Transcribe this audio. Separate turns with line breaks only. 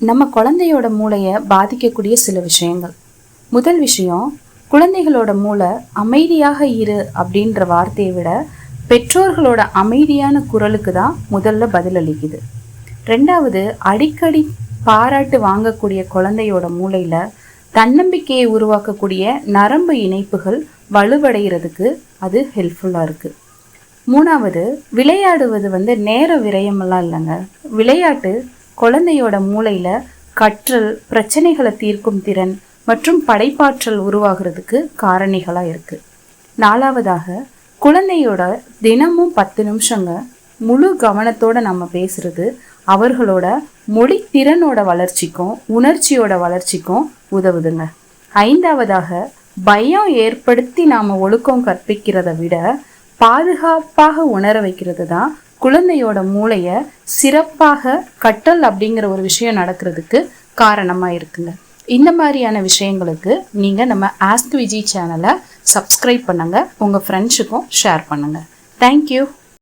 நம்ம குழந்தையோட மூளையை பாதிக்கக்கூடிய சில விஷயங்கள். முதல் விஷயம், குழந்தைகளோட மூளை அமைதியாக இரு அப்படின்ற வார்த்தையை விட பெற்றோர்களோட அமைதியான குரலுக்கு தான் முதல்ல பதிலளிக்குது. ரெண்டாவது, அடிக்கடி பாராட்டு வாங்கக்கூடிய குழந்தையோட மூளையில தன்னம்பிக்கையை உருவாக்கக்கூடிய நரம்பு இணைப்புகள் வலுவடைகிறதுக்கு அது ஹெல்ப்ஃபுல்லாக இருக்குது. மூணாவது, விளையாடுவது நேர விரயமெல்லாம் இல்லைங்க. விளையாட்டு குழந்தையோட மூளையில கற்றல், பிரச்சனைகளை தீர்க்கும் திறன் மற்றும் படைப்பாற்றல் உருவாகிறதுக்கு காரணிகளாக இருக்குது. நாலாவதாக, குழந்தையோட தினமும் 10 நிமிஷங்க முழு கவனத்தோட நம்ம பேசுறது அவர்களோட மொழி திறனோட வளர்ச்சிக்கும் உணர்ச்சியோட வளர்ச்சிக்கும் உதவுதுங்க. ஐந்தாவதாக, பயம் ஏற்படுத்தி நாம் ஒழுக்கம் கற்பிக்கிறத விட பாதுகாப்பாக உணர வைக்கிறது தான் குழந்தையோட மூளையை சிறப்பாக கற்றல் அப்படிங்கிற ஒரு விஷயம் நடக்கிறதுக்கு காரணமாக இருக்குங்க. இந்த மாதிரியான விஷயங்களுக்கு நீங்கள் நம்ம ஆஸ்க் விஜி சேனலை சப்ஸ்கிரைப் பண்ணுங்கள், உங்கள் ஃப்ரெண்ட்ஸுக்கும் ஷேர் பண்ணுங்கள். தேங்க்யூ.